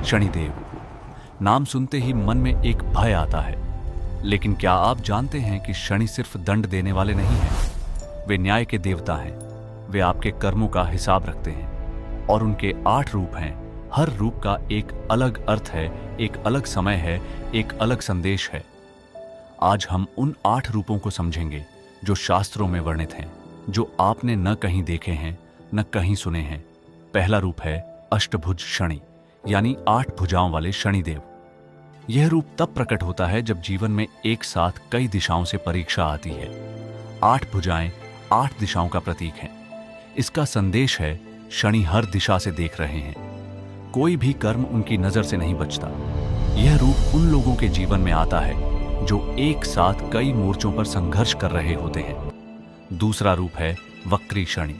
शनिदेव। नाम सुनते ही मन में एक भय आता है, लेकिन क्या आप जानते हैं कि शनि सिर्फ दंड देने वाले नहीं हैं? वे न्याय के देवता हैं। वे आपके कर्मों का हिसाब रखते हैं और उनके 8 रूप हैं। हर रूप का एक अलग अर्थ है, एक अलग समय है, एक अलग संदेश है। आज हम उन 8 रूपों को समझेंगे जो शास्त्रों में वर्णित हैं, जो आपने न कहीं देखे हैं न कहीं सुने हैं। पहला रूप है अष्टभुज शनि, यानी 8 भुजाओं वाले शनिदेव। यह रूप तब प्रकट होता है जब जीवन में एक साथ कई दिशाओं से परीक्षा आती है। 8 भुजाएं 8 दिशाओं का प्रतीक हैं। इसका संदेश है शनि हर दिशा से देख रहे हैं। कोई भी कर्म उनकी नजर से नहीं बचता। यह रूप उन लोगों के जीवन में आता है जो एक साथ कई मोर्चों पर संघर्ष कर रहे होते हैं। दूसरा रूप है वक्री शनि।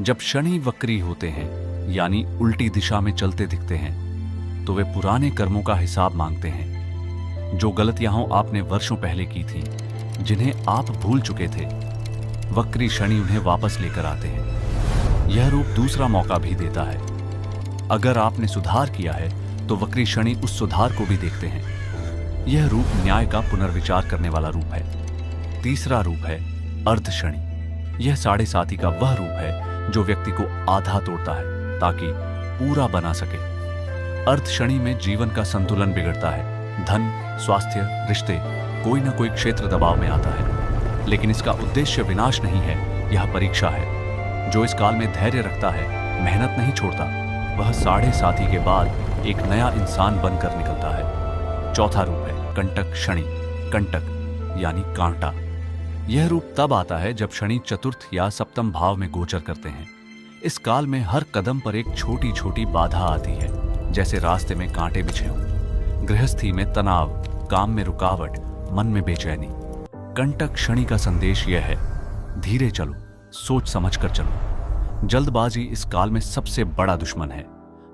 जब शनि वक्री होते हैं, यानी उल्टी दिशा में चलते दिखते हैं, तो वे पुराने कर्मों का हिसाब मांगते हैं। जो गलतियां आपने वर्षों पहले की थी, जिन्हें आप भूल चुके थे, वक्री शनि उन्हें वापस लेकर आते हैं। यह रूप दूसरा मौका भी देता है। अगर आपने सुधार किया है तो वक्री शनि उस सुधार को भी देखते हैं। यह रूप न्याय का पुनर्विचार करने वाला रूप है। तीसरा रूप है अर्ध शनि। यह 7.5 का वह रूप है जो व्यक्ति को आधा तोड़ता है ताकि पूरा बना सके। अर्ध शनि में जीवन का संतुलन बिगड़ता है। धन, स्वास्थ्य, रिश्ते, कोई ना कोई क्षेत्र दबाव में आता है। लेकिन इसका उद्देश्य विनाश नहीं है, यह परीक्षा है। जो इस काल में धैर्य रखता है, मेहनत नहीं छोड़ता, वह 7.5 के बाद एक नया इंसान बनकर निकलता है। चौथा रूप है कंटक शनि। कंटक यानी कांटा। यह रूप तब आता है जब शनि चतुर्थ या सप्तम भाव में गोचर करते हैं। इस काल में हर कदम पर एक छोटी छोटी बाधा आती है, जैसे रास्ते में कांटे बिछे हों, गृहस्थी में तनाव, काम में रुकावट, मन में बेचैनी। कंटक शनि का संदेश यह है, धीरे चलो, सोच समझ कर चलो। जल्दबाजी इस काल में सबसे बड़ा दुश्मन है।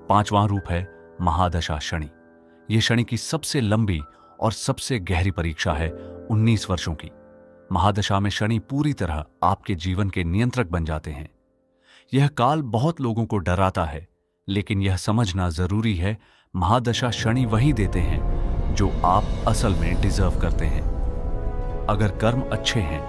5वां रूप है महादशा शनि। यह शनि की सबसे लंबी और सबसे गहरी परीक्षा है। 19 वर्षों की महादशा में शनि पूरी तरह आपके जीवन के नियंत्रक बन जाते हैं। यह काल बहुत लोगों को डराता है, लेकिन यह समझना जरूरी है, महादशा शनि वही देते हैं जो आप असल में डिजर्व करते हैं। अगर कर्म अच्छे हैं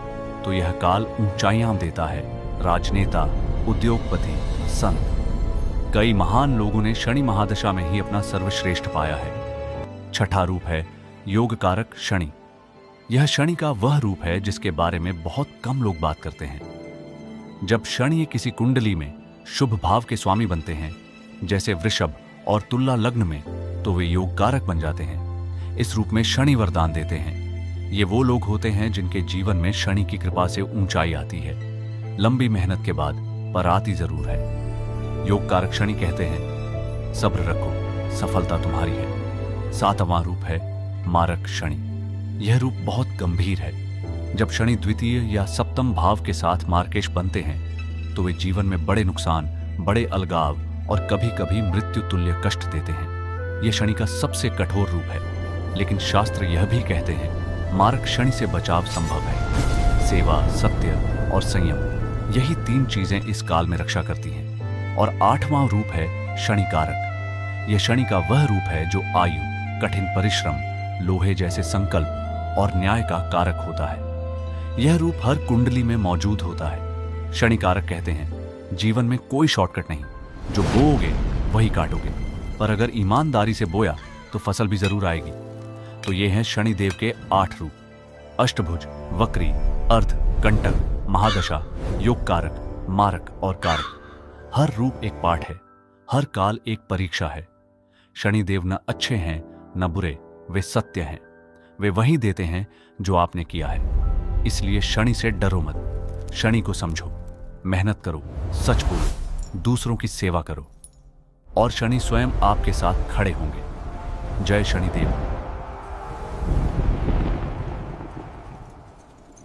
तो यह काल ऊंचाइयां देता है। राजनेता, उद्योगपति, संत, कई महान लोगों ने शनि महादशा में ही अपना सर्वश्रेष्ठ पाया है। छठा रूप है योग कारक शनि। यह शनि का वह रूप है जिसके बारे में बहुत कम लोग बात करते हैं। जब शनि किसी कुंडली में शुभ भाव के स्वामी बनते हैं, जैसे वृषभ और तुला लग्न में, तो वे योग कारक बन जाते हैं। इस रूप में शनि वरदान देते हैं। ये वो लोग होते हैं जिनके जीवन में शनि की कृपा से ऊंचाई आती है, लंबी मेहनत के बाद, पर आती जरूर है। योग कारक शनि कहते हैं, सब्र रखो, सफलता तुम्हारी है। 7वां रूप है मारक शनि। यह रूप बहुत गंभीर है। जब शनि द्वितीय या सप्तम भाव के साथ मार्केश बनते हैं, तो वे जीवन में बड़े नुकसान, बड़े अलगाव और कभी कभी मृत्यु तुल्य कष्ट देते हैं। यह शनि का सबसे कठोर रूप है। लेकिन शास्त्र यह भी कहते हैं, मारक शनि से बचाव संभव है। सेवा, सत्य और संयम, यही 3 चीजें इस काल में रक्षा करती हैं। और 8वां रूप है शनि कारक। यह शनि का वह रूप है जो आयु, कठिन परिश्रम, लोहे जैसे संकल्प और न्याय का कारक होता है। यह रूप हर कुंडली में मौजूद होता है। शनि कारक कहते हैं, जीवन में कोई शॉर्टकट नहीं, जो बोओगे वही काटोगे, पर अगर ईमानदारी से बोया तो फसल भी जरूर आएगी। तो ये हैं शनिदेव के 8 रूप: अष्टभुज, वक्री, अर्ध, कंटक, महादशा, योग कारक, मारक और कारक। हर रूप एक पाठ है, हर काल एक परीक्षा है। शनिदेव न अच्छे हैं न बुरे, वे सत्य हैं। वे वही देते हैं जो आपने किया है। इसलिए शनि से डरो मत। शनि को समझो, मेहनत करो, सच बोलो, दूसरों की सेवा करो, और शनि स्वयं आपके साथ खड़े होंगे। जय शनिदेव।